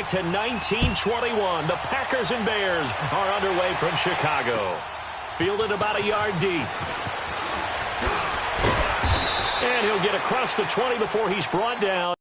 back to 19-21. The Packers and Bears are underway from Chicago. Fielded about a yard deep. And he'll get across the 20 before he's brought down.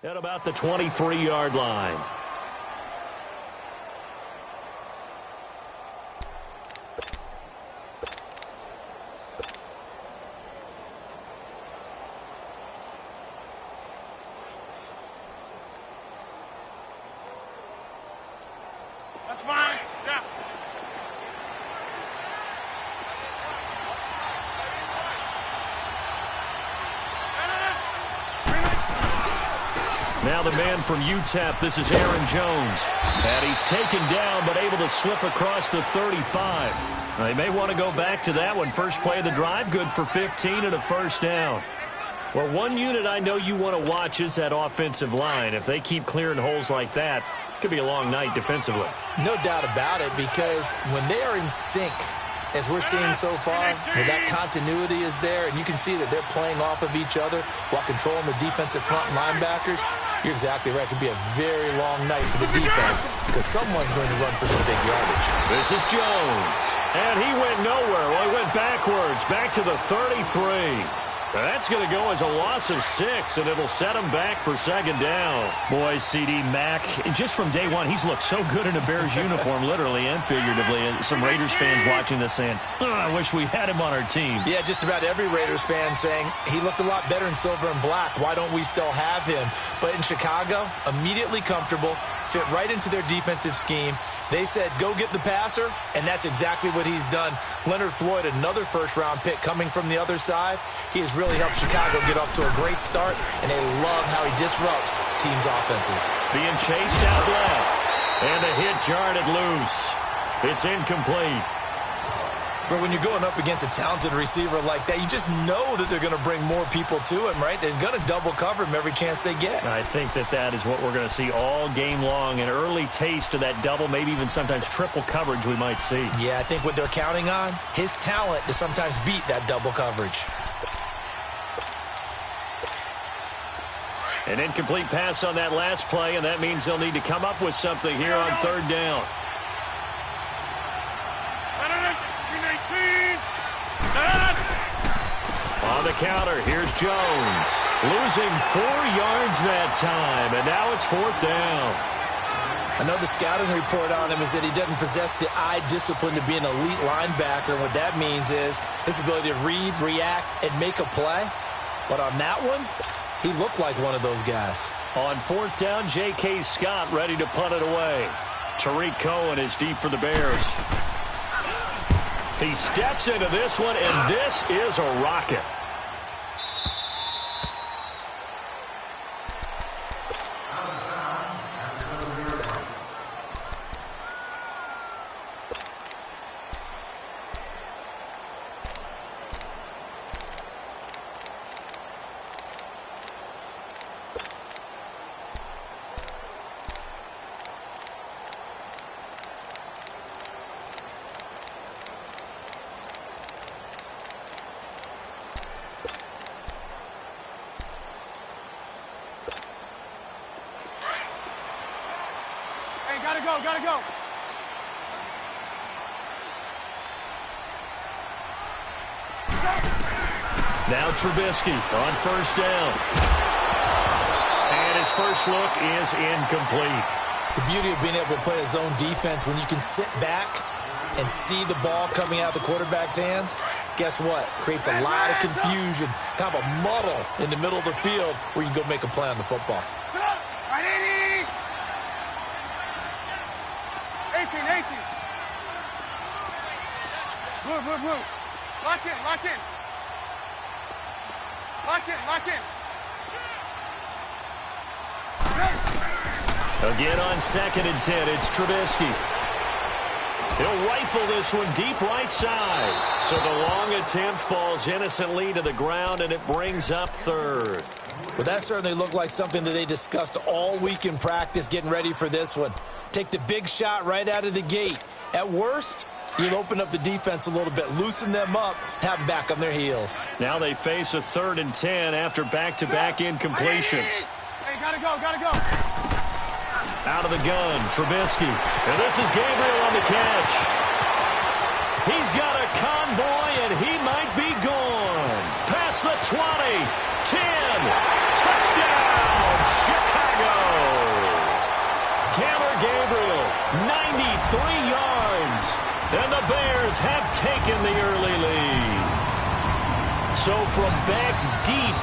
At about the 23-yard line. That's fine. Yeah. Now the man from UTEP, this is Aaron Jones. And he's taken down, but able to slip across the 35. Now, they may want to go back to that one. First play of the drive, good for 15 and a first down. Well, one unit I know you want to watch is that offensive line. If they keep clearing holes like that, it could be a long night defensively. No doubt about it, because when they are in sync, as we're seeing so far, where that continuity is there, and you can see that they're playing off of each other while controlling the defensive front linebackers, you're exactly right. It could be a very long night for the defense because someone's going to run for some big yardage. This is Jones. And he went nowhere. Well, he went backwards, back to the 33. That's going to go as a loss of 6, and it'll set him back for second down. Boy, C.D. Mack, just from day one, he's looked so good in a Bears uniform, literally and figuratively. Some Raiders fans watching this saying, I wish we had him on our team. Yeah, just about every Raiders fan saying, he looked a lot better in silver and black. Why don't we still have him? But in Chicago, immediately comfortable, fit right into their defensive scheme. They said, go get the passer, and that's exactly what he's done. Leonard Floyd, another first-round pick coming from the other side. He has really helped Chicago get off to a great start, and they love how he disrupts teams' offenses. Being chased out left, and the hit jarred it loose. It's incomplete. But when you're going up against a talented receiver like that, you just know that they're going to bring more people to him, right? They're going to double cover him every chance they get. I think that is what we're going to see all game long, an early taste of that double, maybe even sometimes triple coverage we might see. Yeah, I think what they're counting on, his talent to sometimes beat that double coverage. An incomplete pass on that last play, and that means they'll need to come up with something here on third down. On the counter, here's Jones. Losing 4 yards that time, and now it's fourth down. I know the scouting report on him is that he doesn't possess the eye discipline to be an elite linebacker. And what that means is his ability to read, react, and make a play. But on that one, he looked like one of those guys. On fourth down, J.K. Scott ready to punt it away. Tariq Cohen is deep for the Bears. He steps into this one, and this is a rocket. Gotta go. Now Trubisky on first down. And his first look is incomplete. The beauty of being able to play a zone defense, when you can sit back and see the ball coming out of the quarterback's hands, guess what? Creates a lot of confusion, kind of a muddle in the middle of the field where you can go make a play on the football. 18. Blue. Lock in. Again on 2nd and 10, it's Trubisky. He'll rifle this one deep right side. So the long attempt falls innocently to the ground, and it brings up 3rd. Well, that certainly looked like something that they discussed all week in practice getting ready for this one. Take the big shot right out of the gate. At worst, you'll open up the defense a little bit, loosen them up, have them back on their heels. Now they face a 3rd and 10 after back-to-back incompletions. Hey, gotta go. Out of the gun, Trubisky. And this is Gabriel on the catch. He's got a convoy, and he might be gone. Past the 20, 10, touchdown, Chicago. Taylor Gabriel, 93 yards. And the Bears have taken the early lead. So from back deep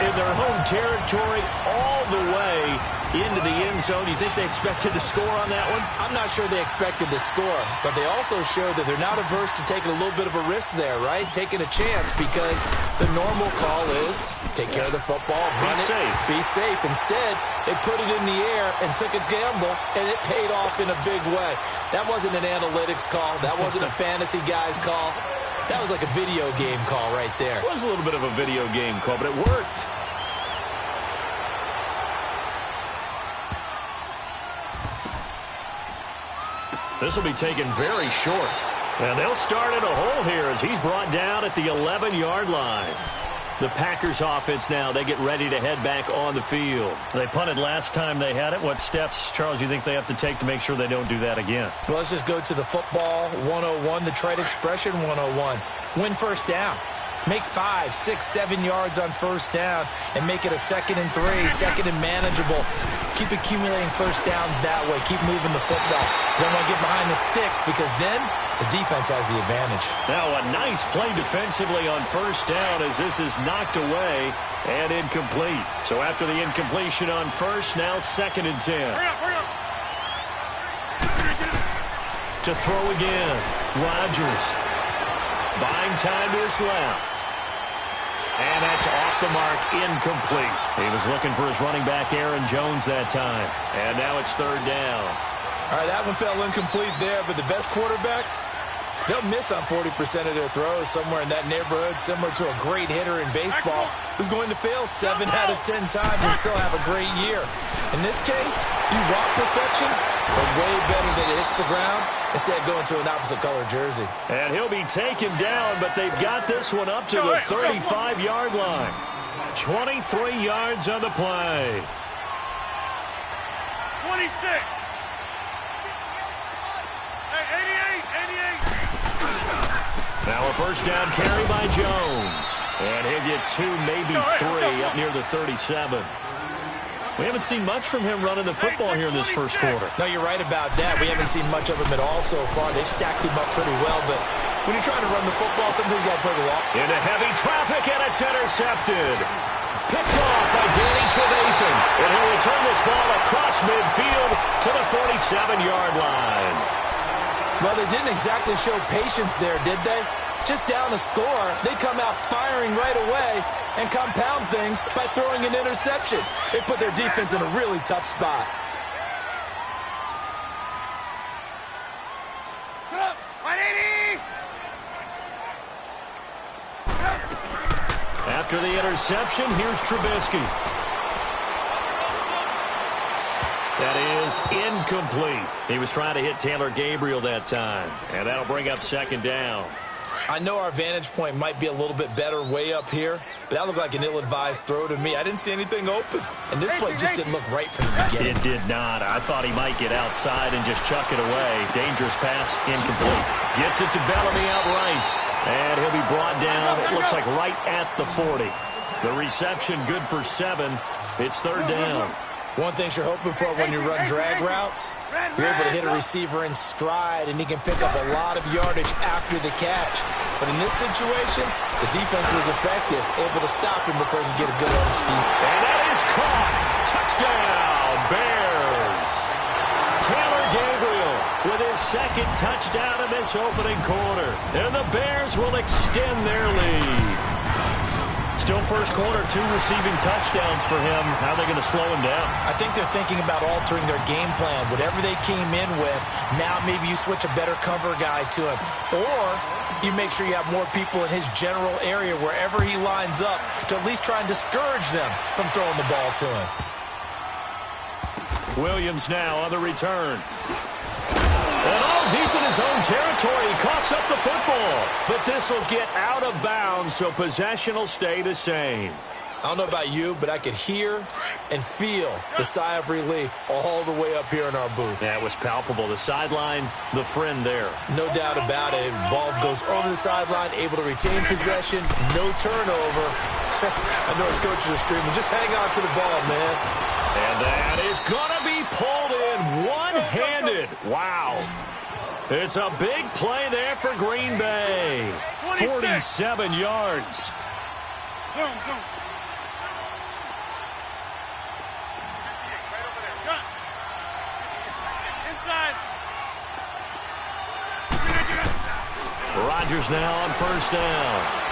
in their home territory, all the way into the end zone, you think they expected to score on that one? I'm not sure they expected to score, but they also showed that they're not averse to taking a little bit of a risk there, right? Taking a chance, because the normal call is take care of the football, run it, be safe. Instead, they put it in the air and took a gamble, and it paid off in a big way. That wasn't an analytics call. That wasn't a fantasy guy's call. That was like a video game call right there. It was a little bit of a video game call, but it worked. This will be taken very short. And they'll start in a hole here as he's brought down at the 11-yard line. The Packers offense now, they get ready to head back on the field. They punted last time they had it. What steps, Charles, you think they have to take to make sure they don't do that again? Well, let's just go to the football 101, the trite expression 101. Win first down. Make 5, 6, 7 yards on first down and make it a 2nd and 3, 2nd and manageable. Keep accumulating first downs that way. Keep moving the football. You don't want to get behind the sticks, because then the defense has the advantage. Now a nice play defensively on first down as this is knocked away and incomplete. So after the incompletion on first, now 2nd and 10. Hurry up. To throw again, Rodgers. Buying time to his left. And that's off the mark, incomplete. He was looking for his running back, Aaron Jones, that time. And now it's 3rd down. All right, that one fell incomplete there, but the best quarterbacks, they'll miss on 40% of their throws, somewhere in that neighborhood, similar to a great hitter in baseball who's going to fail 7 out of 10 times and still have a great year. In this case, you want perfection, but way better that it hits the ground instead of going to an opposite color jersey. And he'll be taken down, but they've got this one up to the 35-yard line. 23 yards on the play. 26. Hey, 88. Now a first down carry by Jones. And he'll get 2, maybe 3 up near the 37. We haven't seen much from him running the football here in this first quarter. No, you're right about that. We haven't seen much of him at all so far. They've stacked him up pretty well, but when you're trying to run the football, sometimes you got to play the walk. Into heavy traffic, and it's intercepted. Picked off by Danny Trevathan. And he'll return this ball across midfield to the 47-yard line. Well, they didn't exactly show patience there, did they? Just down a score, they come out firing right away and compound things by throwing an interception. They put their defense in a really tough spot. After the interception, here's Trubisky. That is incomplete. He was trying to hit Taylor Gabriel that time, and that'll bring up 2nd down. I know our vantage point might be a little bit better way up here, but that looked like an ill-advised throw to me. I didn't see anything open, and this play just didn't look right from the beginning. It did not. I thought he might get outside and just chuck it away. Dangerous pass, incomplete. Gets it to Bellamy outright, and he'll be brought down, it looks like right at the 40. The reception good for 7. It's third down. One thing you're hoping for when you run drag routes, you're able to hit a receiver in stride, and he can pick up a lot of yardage after the catch. But in this situation, the defense was effective, able to stop him before he could get a good arm steep. And that is caught. Touchdown, Bears. Taylor Gabriel with his second touchdown in this opening quarter. And the Bears will extend their lead. Still first quarter, 2 receiving touchdowns for him. How are they going to slow him down? I think they're thinking about altering their game plan. Whatever they came in with, now maybe you switch a better cover guy to him. Or you make sure you have more people in his general area wherever he lines up to at least try and discourage them from throwing the ball to him. Williams now on the return. And all deep in his own territory, he coughs up the football. But this will get out of bounds, so possession will stay the same. I don't know about you, but I could hear and feel the sigh of relief all the way up here in our booth. That was palpable. The sideline, the friend there. No doubt about it. Ball goes over the sideline, able to retain possession, no turnover. I know his coaches are screaming, just hang on to the ball, man. And that is going to be pulled in one-handed. Wow. It's a big play there for Green Bay. 47 yards. Zoom. Inside. Rodgers now on first down.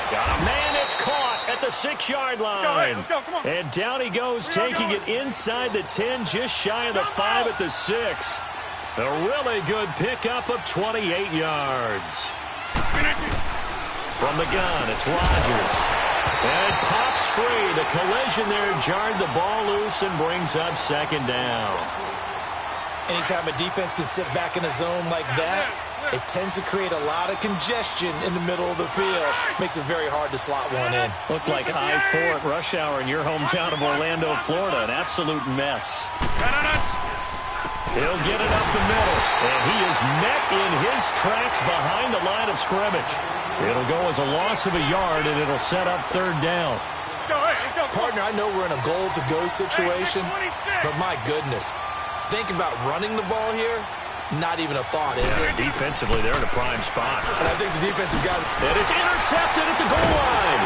Got a man that's caught at the 6-yard line. Let's go, come on. And down he goes, taking it inside the 10, just shy of the 5 at the 6. A really good pickup of 28 yards. From the gun, it's Rodgers. And it pops free. The collision there jarred the ball loose and brings up second down. Anytime a defense can sit back in a zone like that, it tends to create a lot of congestion in the middle of the field. Makes it very hard to slot one in. Looked like I-4 at rush hour in your hometown of Orlando, Florida. An absolute mess. He'll get it up the middle, and he is met in his tracks behind the line of scrimmage. It'll go as a loss of a yard, and it'll set up third down. Partner, I know we're in a goal-to-go situation, but my goodness, think about running the ball here. Not even a thought, is it? Defensively, they're in a prime spot. And I think the defensive guys... And it's intercepted at the goal line.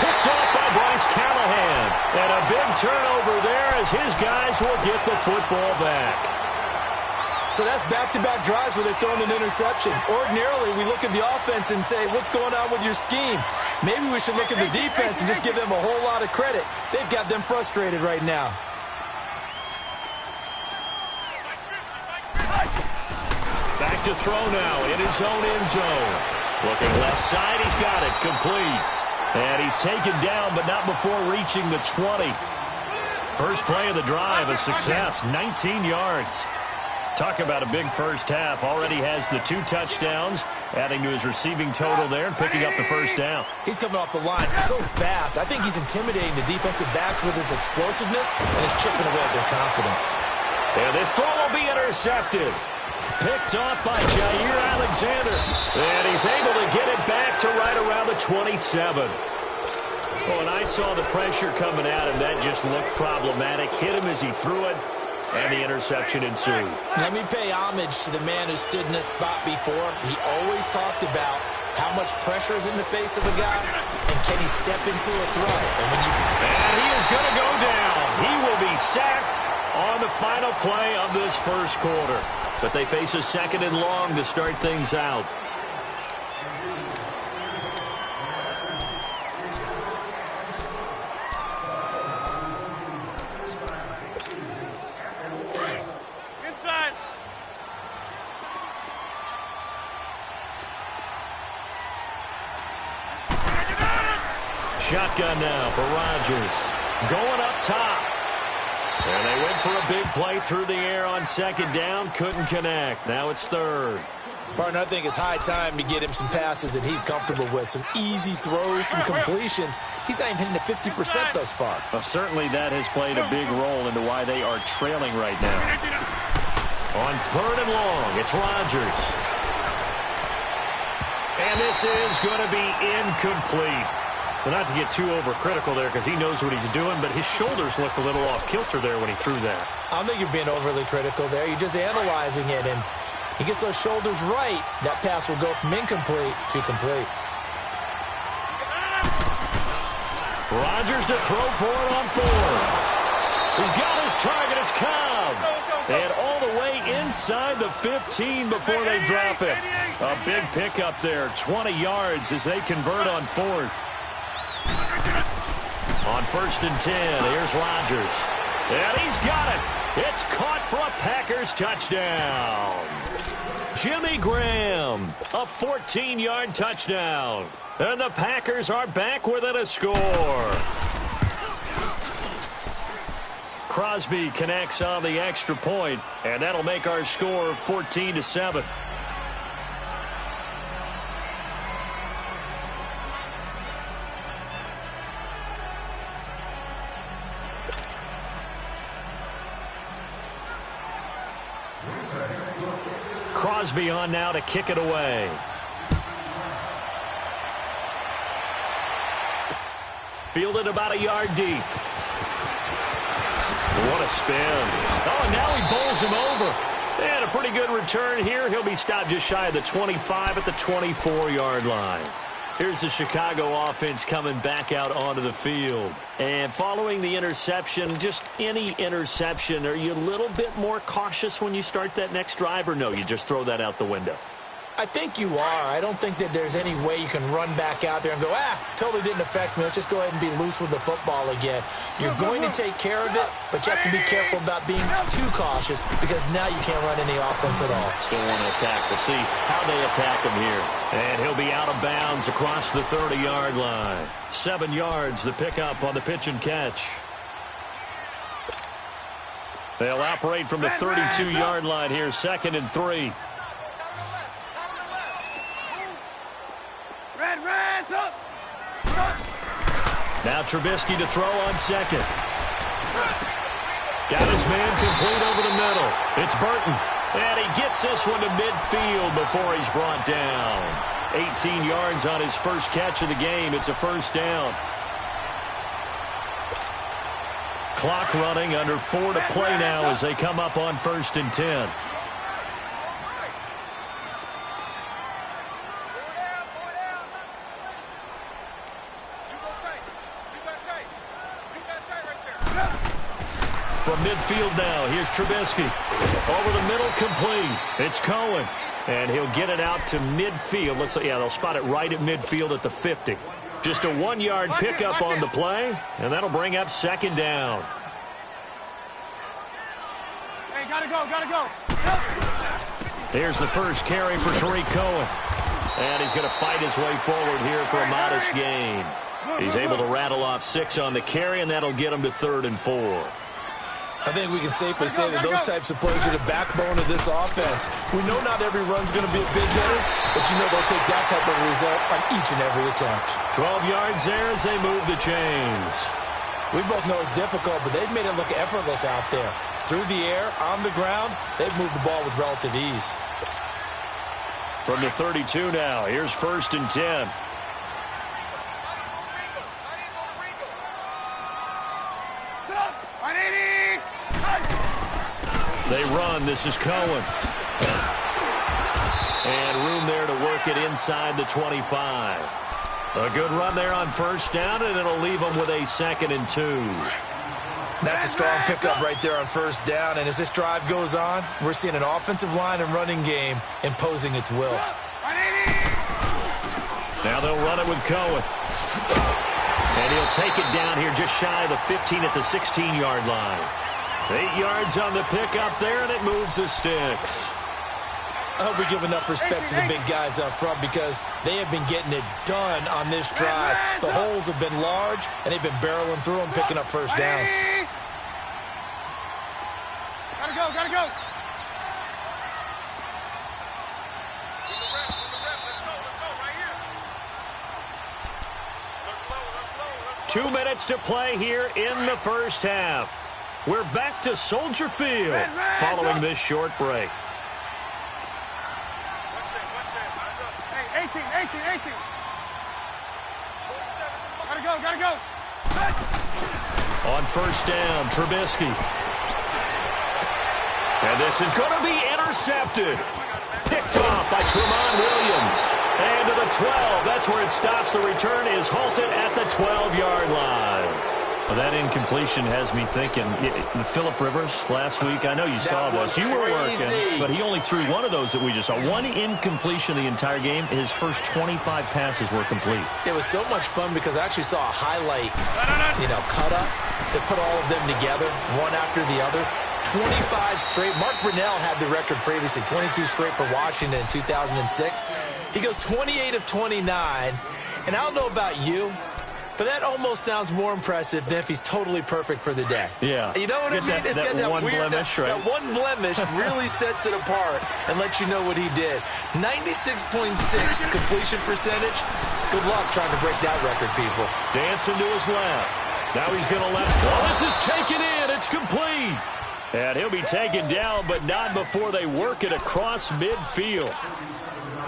Picked off by Bryce Callahan. And a big turnover there as his guys will get the football back. So that's back-to-back drives where they're throwing an interception. Ordinarily, we look at the offense and say, what's going on with your scheme? Maybe we should look at the defense and just give them a whole lot of credit. They've got them frustrated right now. Back to throw now in his own end zone. Looking left side, he's got it, complete. And he's taken down, but not before reaching the 20. First play of the drive, a success, 19 yards. Talk about a big first half. Already has the 2 touchdowns, adding to his receiving total there and picking up the first down. He's coming off the line so fast. I think he's intimidating the defensive backs with his explosiveness and is chipping away at their confidence. And this throw will be intercepted. Picked off by Jair Alexander. And he's able to get it back to right around the 27. Oh, and I saw the pressure coming at him. That just looked problematic. Hit him as he threw it. And the interception ensued. Let me pay homage to the man who stood in this spot before. He always talked about how much pressure is in the face of a guy, and can he step into a throw. And he is going to go down. He will be sacked on the final play of this first quarter. But they face a second and long to start things out. Shotgun now for Rodgers. Going up top. And they went for a big play through the air on second down. Couldn't connect. Now it's third. Partner, I think it's high time to get him some passes that he's comfortable with. Some easy throws, some completions. He's not even hitting the 50% thus far. Well, certainly that has played a big role into why they are trailing right now. On 3rd and long, it's Rodgers. And this is going to be incomplete. Well, not to get too overcritical there because he knows what he's doing, but his shoulders looked a little off kilter there when he threw that. I don't think you're being overly critical there. You're just analyzing it, and he gets those shoulders right. That pass will go from incomplete to complete. Rodgers to throw for it on 4th. He's got his target. It's Cobb. And all the way inside the 15 before they drop it. A big pickup there. 20 yards as they convert on 4th. On 1st and 10, here's Rodgers. And he's got it. It's caught for a Packers touchdown. Jimmy Graham, a 14-yard touchdown. And the Packers are back within a score. Crosby connects on the extra point, and that'll make our score 14-7. Crosby on now to kick it away. Fielded about a yard deep. What a spin. Oh, and now he bowls him over. And a pretty good return here. He'll be stopped just shy of the 25 at the 24-yard line. Here's the Chicago offense coming back out onto the field. And following the interception, just any interception, are you a little bit more cautious when you start that next drive, or no, you just throw that out the window? I think you are. I don't think that there's any way you can run back out there and go, totally didn't affect me. Let's just go ahead and be loose with the football again. You're going to take care of it, but you have to be careful about being too cautious because now you can't run any offense at all. Still want to attack. We'll see how they attack him here. And he'll be out of bounds across the 30-yard line. 7 yards, the pickup on the pitch and catch. They'll operate from the 32-yard line here, 2nd and 3. Now Trubisky to throw on 2nd. Got his man complete over the middle. It's Burton. And he gets this one to midfield before he's brought down. 18 yards on his first catch of the game. It's a 1st down. Clock running, under 4 to play now as they come up on 1st and 10. From midfield now, here's Trubisky. Over the middle, complete. It's Cohen. And he'll get it out to midfield. Looks like, they'll spot it right at midfield at the 50. Just a 1-yard pickup on the play, and that'll bring up 2nd down. Hey, gotta go. Here's the first carry for Tariq Cohen. And he's going to fight his way forward here for a modest gain. He's able to rattle off 6 on the carry, and that'll get him to 3rd and 4. I think we can safely say that those types of plays are the backbone of this offense. We know not every run's going to be a big hitter, but you know they'll take that type of result on each and every attempt. 12 yards there as they move the chains. We both know it's difficult, but they've made it look effortless out there. Through the air, on the ground, they've moved the ball with relative ease. From the 32 now, here's 1st and 10. They run. This is Cohen. And room there to work it inside the 25. A good run there on 1st down, and it'll leave them with a 2nd and 2. That's a strong pickup right there on 1st down. And as this drive goes on, we're seeing an offensive line and running game imposing its will. Now they'll run it with Cohen. And he'll take it down here just shy of the 15 at the 16-yard line. 8 yards on the pickup there, and it moves the sticks. I hope we give enough respect to the big guys up front because they have been getting it done on this drive. The holes have been large, and they've been barreling through them, picking up 1st downs. Gotta go. 2 minutes to play here in the first half. We're back to Soldier Field following this short break. Hey, 18. Gotta go. On first down, Trubisky. And this is going to be intercepted. Picked off by Tramon Williams. And to the 12. That's where it stops. The return is halted at the 12-yard line. Well, that incompletion has me thinking. Phillip Rivers last week, I know you saw this. You were working, but he only threw one of those that we just saw. One incompletion the entire game. His first 25 passes were complete. It was so much fun because I actually saw a highlight, cut up that put all of them together, one after the other. 25 straight. Mark Brunell had the record previously, 22 straight for Washington in 2006. He goes 28 of 29. And I don't know about you, but that almost sounds more impressive than if he's totally perfect for the day. Yeah. You know what I mean? It's got that one weird blemish, right? That one blemish really sets it apart and lets you know what he did. 96.6 completion percentage. Good luck trying to break that record, people. Dancing to his left. Now he's going to left. Oh, this is taken in. It's complete. And he'll be taken down, but not before they work it across midfield.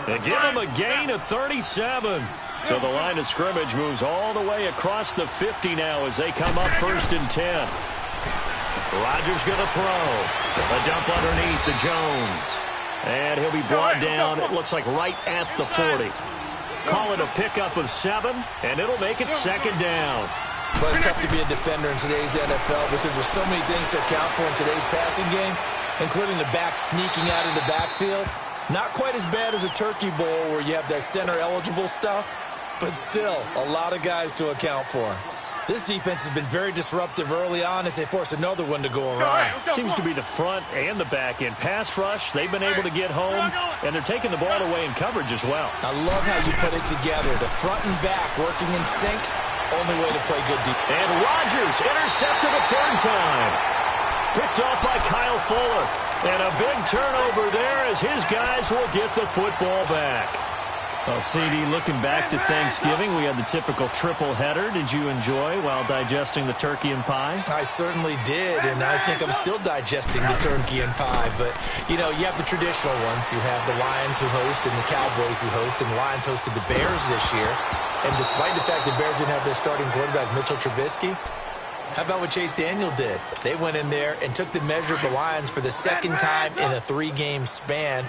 They give him a gain of 37. So the line of scrimmage moves all the way across the 50 now as they come up 1st and 10. Rodgers going to throw. A dump underneath to Jones. And he'll be brought down, it looks like right at the 40. Call it a pickup of 7, and it'll make it 2nd down. But it's tough to be a defender in today's NFL because there's so many things to account for in today's passing game, including the back sneaking out of the backfield. Not quite as bad as a Turkey Bowl where you have that center-eligible stuff, but still a lot of guys to account for. This defense has been very disruptive early on as they force another one to go around. Seems to be the front and the back end. Pass rush, they've been able to get home, and they're taking the ball away in coverage as well. I love how you put it together. The front and back working in sync. Only way to play good defense. And Rodgers intercepted a 3rd time. Picked off by Kyle Fuller. And a big turnover there as his guys will get the football back. Well, CD, looking back to Thanksgiving, we had the typical triple header. Did you enjoy while digesting the turkey and pie? I certainly did, and I think I'm still digesting the turkey and pie. But, you have the traditional ones. You have the Lions who host and the Cowboys who host, and the Lions hosted the Bears this year. And despite the fact the Bears didn't have their starting quarterback, Mitchell Trubisky, how about what Chase Daniel did? They went in there and took the measure of the Lions for the 2nd time in a 3-game span.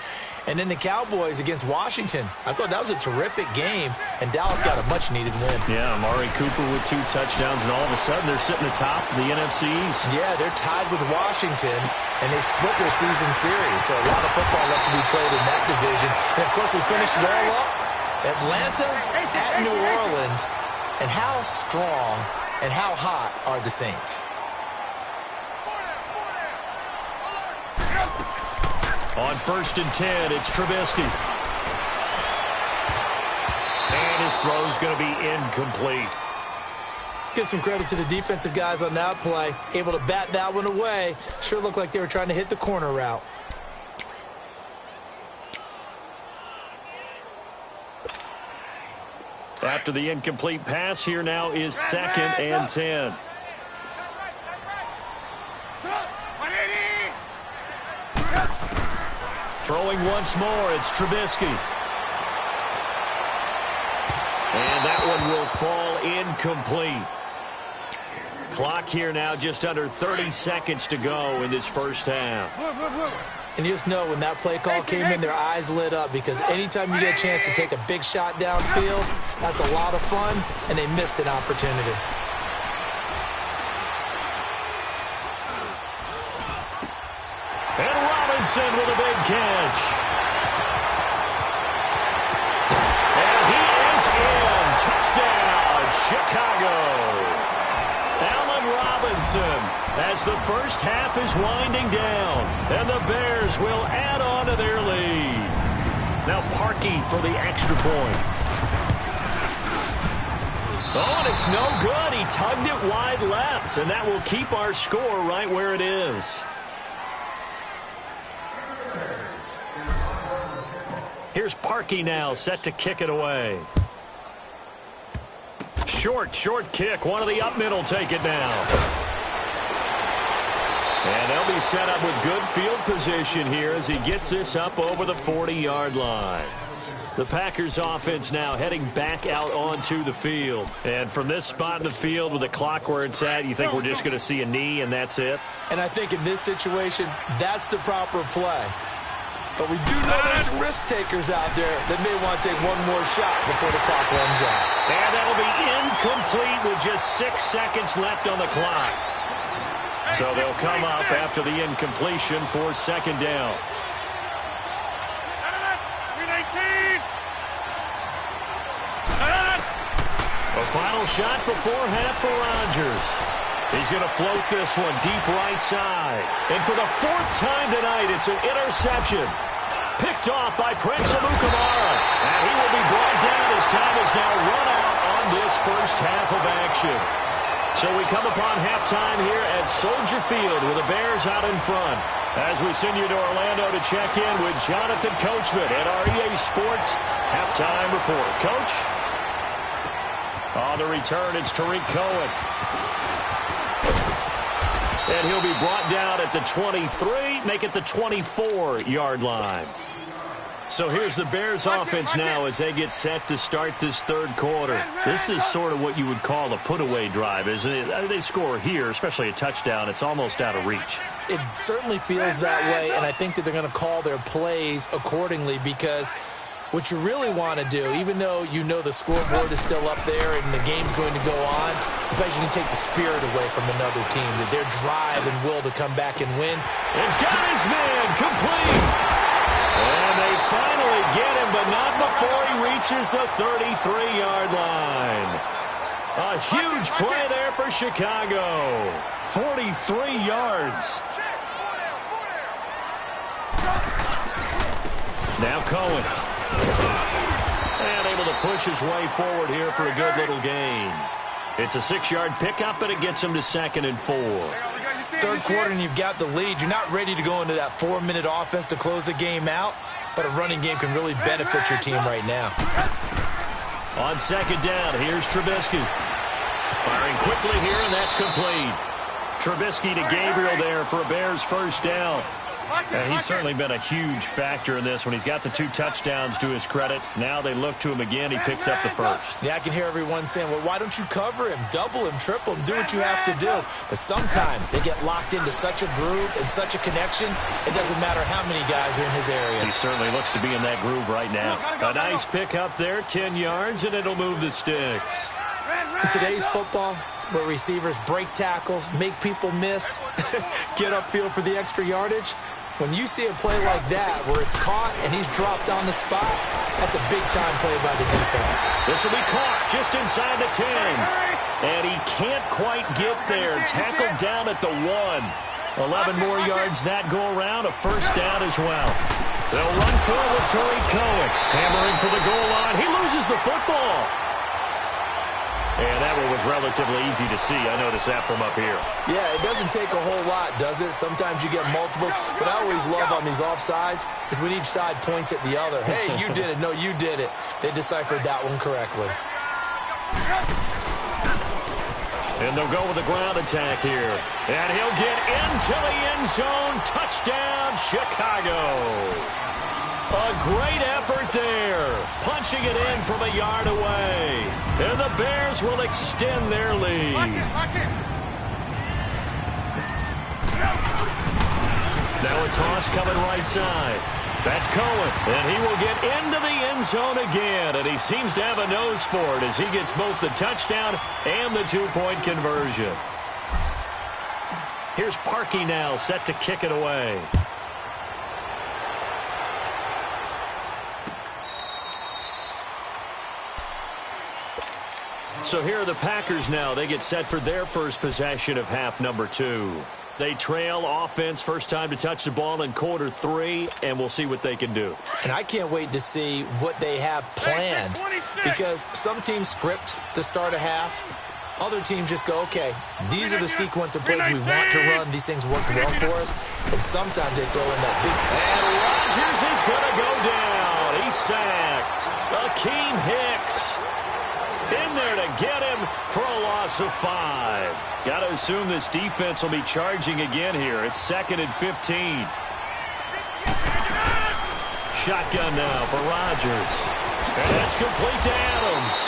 And then the Cowboys against Washington. I thought that was a terrific game, and Dallas got a much-needed win. Yeah, Amari Cooper with 2 touchdowns, and all of a sudden they're sitting atop the NFC East. Yeah, they're tied with Washington, and they split their season series. So a lot of football left to be played in that division. And, of course, we finished it all up. Atlanta at New Orleans. And how strong and how hot are the Saints? On 1st and 10, it's Trubisky. And his throw's going to be incomplete. Let's give some credit to the defensive guys on that play. Able to bat that one away. Sure looked like they were trying to hit the corner route. After the incomplete pass, here now is 2nd and 10. Throwing once more, it's Trubisky. And that one will fall incomplete. Clock here now just under 30 seconds to go in this first half. And you just know when that play call came in, their eyes lit up because anytime you get a chance to take a big shot downfield, that's a lot of fun, and they missed an opportunity. And Robinson with a big catch. And he is in. Touchdown, Chicago. Allen Robinson as the first half is winding down. And the Bears will add on to their lead. Now Parkey for the extra point. Oh, and it's no good. He tugged it wide left, and that will keep our score right where it is. Here's Parkey now, set to kick it away. Short kick. One of the up middle take it now. And they'll be set up with good field position here as he gets this up over the 40-yard line. The Packers offense now heading back out onto the field. And from this spot in the field with the clock where it's at, you think we're just going to see a knee and that's it? And I think in this situation, that's the proper play. But we do know there's some risk takers out there that may want to take one more shot before the clock runs out. And that'll be incomplete with just 6 seconds left on the clock. So they'll come up after the incompletion for second down. A final shot before half for Rodgers. He's going to float this one deep right side. And for the 4th time tonight, it's an interception. Picked off by Prince Amukamara. And he will be brought down as time is now run out on this first half of action. So we come upon halftime here at Soldier Field with the Bears out in front. As we send you to Orlando to check in with Jonathan Coachman at our EA Sports Halftime Report. Coach? On the return, it's Tariq Cohen. And he'll be brought down at the 23, make it the 24-yard line. So here's the Bears offense now as they get set to start this third quarter. This is sort of what you would call a put-away drive, isn't it? They score here, especially a touchdown. It's almost out of reach. It certainly feels that way, and I think that they're going to call their plays accordingly because what you really want to do, even though you know the scoreboard is still up there and the game's going to go on, I think you can take the spirit away from another team, that their drive and will to come back and win. And got his man complete. And they finally get him, but not before he reaches the 33-yard line. A huge play there for Chicago. 43 yards. Now Cohen. And able to push his way forward here for a good little gain. It's a 6-yard pickup, and it gets him to 2nd and 4. Third quarter, and you've got the lead. You're not ready to go into that 4-minute offense to close the game out, but a running game can really benefit your team right now. On second down, here's Trubisky. Firing quickly here, and that's complete. Trubisky to Gabriel there for a Bears first down. And he's certainly been a huge factor in this when he's got the 2 touchdowns to his credit. Now they look to him again. He picks up the first. Yeah, I can hear everyone saying, well, why don't you cover him, double him, triple him, do what you have to do. But sometimes they get locked into such a groove and such a connection, it doesn't matter how many guys are in his area. He certainly looks to be in that groove right now. A nice pick up there, 10 yards, and it'll move the sticks. In today's football, where receivers break tackles, make people miss, get upfield for the extra yardage, when you see a play like that where it's caught and he's dropped on the spot, that's a big-time play by the defense. This will be caught just inside the 10. And he can't quite get there. Tackled down at the 1. 11 more yards that go around. A first down as well. They'll run forward with Tariq Cohen. Hammering for the goal line. He loses the football. And that one was relatively easy to see. I noticed that from up here. Yeah, it doesn't take a whole lot, does it? Sometimes you get multiples. What I always love on these offsides is when each side points at the other. Hey, you did it. No, you did it. They deciphered that one correctly. And they'll go with the ground attack here. And he'll get into the end zone. Touchdown, Chicago. A great effort there. Punching it in from a yard away. And the Bears will extend their lead. Now a toss coming right side. That's Cohen. And he will get into the end zone again. And he seems to have a nose for it as he gets both the touchdown and the 2-point conversion. Here's Parkey now set to kick it away. So here are the Packers now. They get set for their first possession of half number 2. They trail offense first time to touch the ball in quarter 3, and we'll see what they can do. And I can't wait to see what they have planned because some teams script to start a half. Other teams just go, okay, these are the sequence of plays we want to run. These things worked well for us. And sometimes they throw in that big... And Rodgers is going to go down. He's sacked. Akeem Hicks in there to get him for a loss of 5. Got to assume this defense will be charging again here. It's 2nd and 15. Shotgun now for Rodgers. And that's complete to Adams.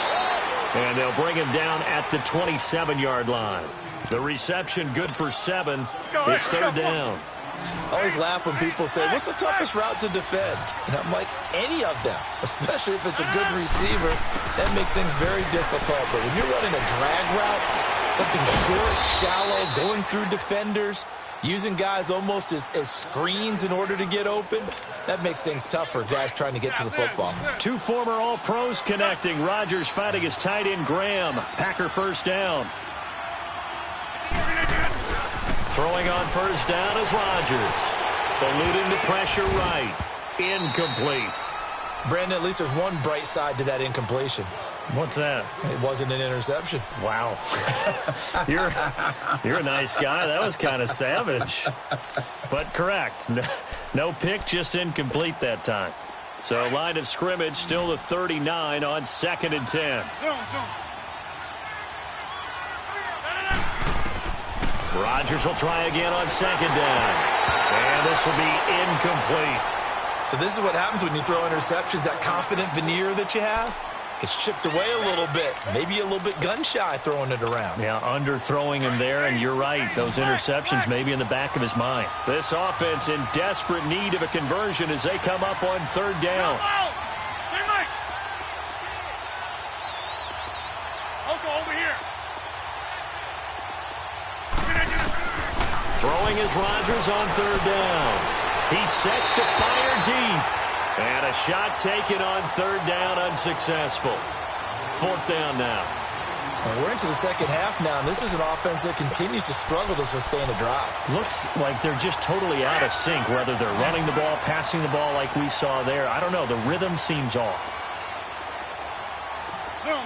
And they'll bring him down at the 27-yard line. The reception good for 7. It's 3rd down. I always laugh when people say, what's the toughest route to defend? And I'm like, any of them, especially if it's a good receiver. That makes things very difficult. But when you're running a drag route, something short, shallow, going through defenders, using guys almost as screens in order to get open, that makes things tough for guys trying to get to the football. 2 former All-Pros connecting. Rodgers fighting his tight end Graham. Packer first down. Throwing on first down is Rodgers. Eluding the pressure right. Incomplete. Brandon, at least there's one bright side to that incompletion. What's that? It wasn't an interception. Wow. You're a nice guy. That was kind of savage. But correct. No pick, just incomplete that time. So line of scrimmage still the 39 on 2nd and 10. Rodgers will try again on 2nd down. And this will be incomplete. So this is what happens when you throw interceptions. That confident veneer that you have gets chipped away a little bit. Maybe a little bit gun-shy throwing it around. Yeah, underthrowing him there, and you're right. Those interceptions may be in the back of his mind. This offense in desperate need of a conversion as they come up on 3rd down. Over here. Throwing is Rodgers on 3rd down. He sets to fire deep. And a shot taken on 3rd down, unsuccessful. 4th down now. And we're into the second half now, and this is an offense that continues to struggle to sustain a drive. Looks like they're just totally out of sync, whether they're running the ball, passing the ball like we saw there. I don't know. The rhythm seems off. Zoom.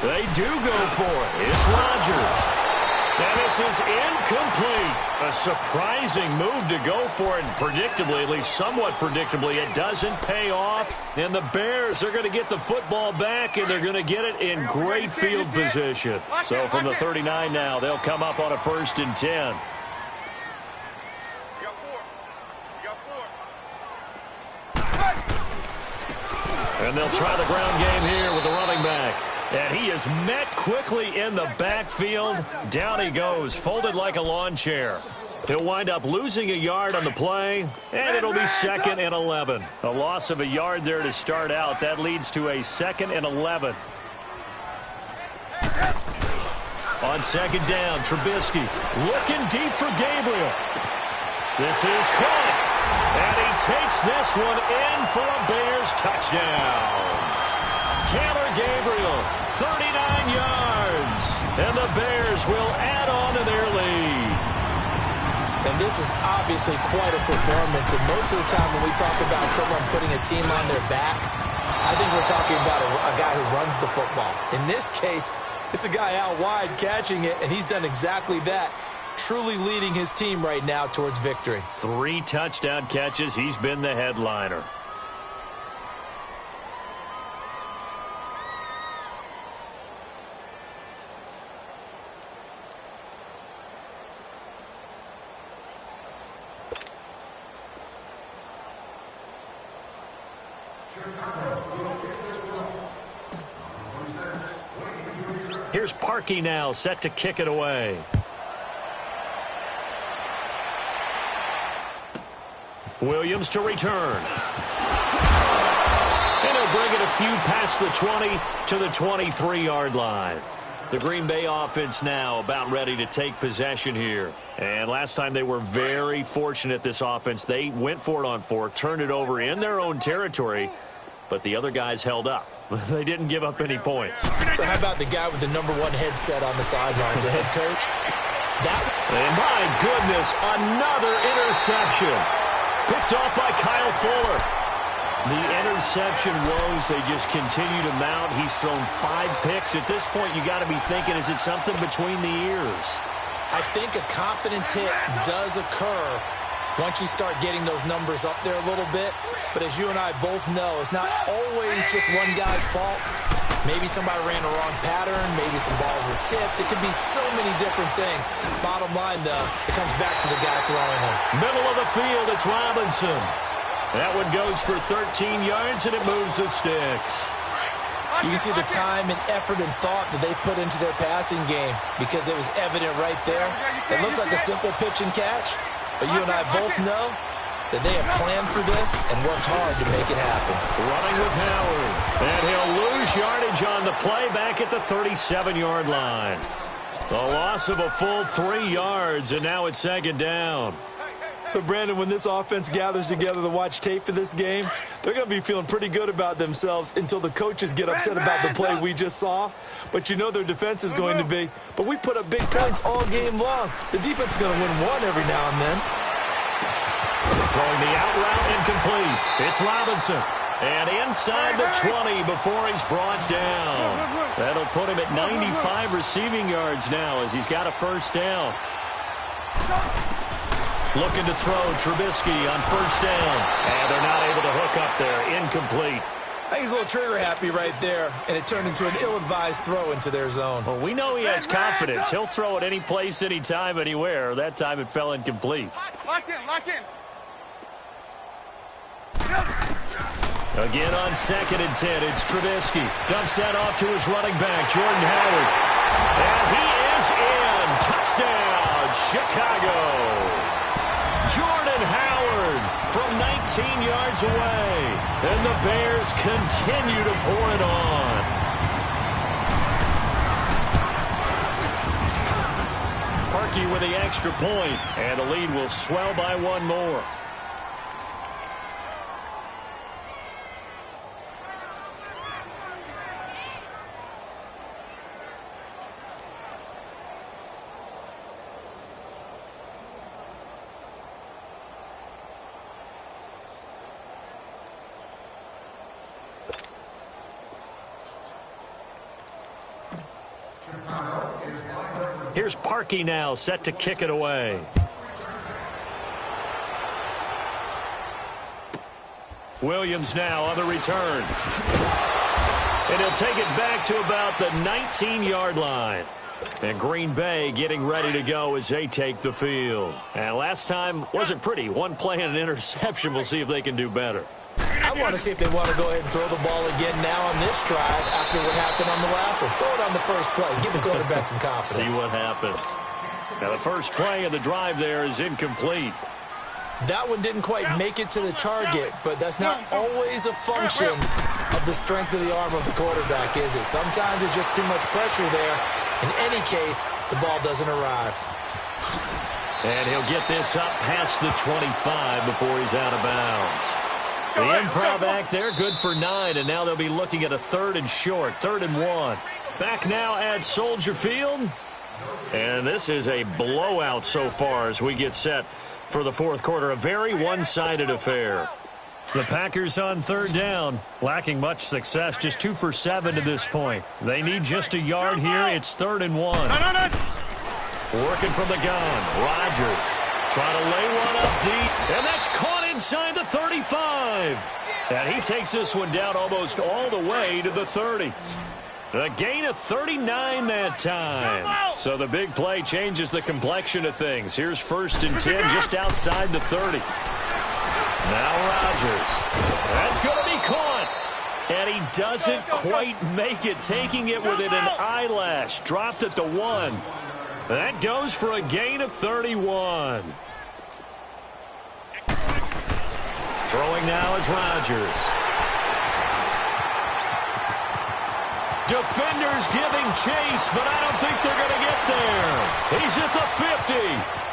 They do go for it. It's Rodgers. And this is incomplete. A surprising move to go for it. And predictably, at least somewhat predictably, it doesn't pay off. And the Bears are going to get the football back, and they're going to get it in great field position. So from the 39 now, they'll come up on a 1st and 10. And they'll try the ground game here with the running back. And he is met quickly in the backfield. Down he goes, folded like a lawn chair. He'll wind up losing a yard on the play, and it'll be 2nd and 11. A loss of a yard there to start out. That leads to a 2nd and 11. On 2nd down, Trubisky looking deep for Gabriel. This is caught, and he takes this one in for a Bears touchdown. Taylor Gabriel, 39 yards, and the Bears will add on to their lead. And this is obviously quite a performance, and most of the time when we talk about someone putting a team on their back, I think we're talking about a guy who runs the football. In this case, it's a guy out wide catching it, and he's done exactly that, truly leading his team right now towards victory. 3 touchdown catches. He's been the headliner. Here's Parkey now, set to kick it away. Williams to return. And he'll bring it a few past the 20 to the 23-yard line. The Green Bay offense now about ready to take possession here. And last time they were very fortunate, this offense. They went for it on 4, turned it over in their own territory, but the other guys held up. They didn't give up any points. So how about the guy with the #1 headset on the sidelines, the head coach? And my goodness, another interception. Picked off by Kyle Fuller. The interception woes, they just continue to mount. He's thrown 5 picks. At this point, you got to be thinking, is it something between the ears? I think a confidence hit does occur once you start getting those numbers up there a little bit. But as you and I both know, it's not always just one guy's fault. Maybe somebody ran a wrong pattern. Maybe some balls were tipped. It could be so many different things. Bottom line, though, it comes back to the guy throwing them. Middle of the field, it's Robinson. That one goes for 13 yards, and it moves the sticks. You can see the time and effort and thought that they put into their passing game because it was evident right there. It looks like a simple pitch and catch, but you and I both know that they have planned for this and worked hard to make it happen. Running with Howard. And he'll lose yardage on the play back at the 37-yard line. The loss of a full 3 yards, and now it's second down. So, Brandon, when this offense gathers together to watch tape for this game, they're going to be feeling pretty good about themselves until the coaches get upset about the play we just saw. But you know their defense is going to be. But we put up big points all game long. The defense is going to win one every now and then. Throwing the out route incomplete. It's Robinson. And inside the 20 before he's brought down. That'll put him at 95 receiving yards now as he's got a first down. Looking to throw Trubisky on first down. And they're not able to hook up there. Incomplete. I think he's a little trigger happy right there, and it turned into an ill-advised throw into their zone. Well, we know he has confidence. He'll throw it any place, anytime, anywhere. That time it fell incomplete. Lock in, lock in. Again on 2nd and 10, it's Trubisky. Dumps that off to his running back, Jordan Howard. And he is in. Touchdown, Chicago. Jordan Howard from 19 yards away. And the Bears continue to pour it on. Parkey with the extra point, and the lead will swell by one more. Here's Parkey now, set to kick it away. Williams now on the return. And he'll take it back to about the 19-yard line. And Green Bay getting ready to go as they take the field. And last time wasn't pretty. One play and an interception. We'll see if they can do better. I want to see if they want to go ahead and throw the ball again now on this drive after what happened on the last one. Throw it on the first play. Give the quarterback some confidence. See what happens. Now the first play of the drive there is incomplete. That one didn't quite make it to the target, but that's not always a function of the strength of the arm of the quarterback, is it? Sometimes it's just too much pressure there. In any case, the ball doesn't arrive. And he'll get this up past the 25 before he's out of bounds. The improv act there, good for 9, and now they'll be looking at a 3rd and short, 3rd and 1. Back now at Soldier Field. And this is a blowout so far as we get set for the fourth quarter. A very one-sided affair. The Packers on 3rd down, lacking much success, just 2 for 7 to this point. They need just a yard here. It's 3rd and 1. Working from the gun, Rodgers trying to lay one up deep, and that's caught inside the 35. And he takes this one down almost all the way to the 30. A gain of 39 that time. So the big play changes the complexion of things. Here's 1st and 10 just outside the 30. Now Rodgers. That's going to be caught. And he doesn't quite make it, taking it within an eyelash. Dropped at the 1. That goes for a gain of 31. Throwing now is Rodgers. Defenders giving chase, but I don't think they're going to get there. He's at the 50.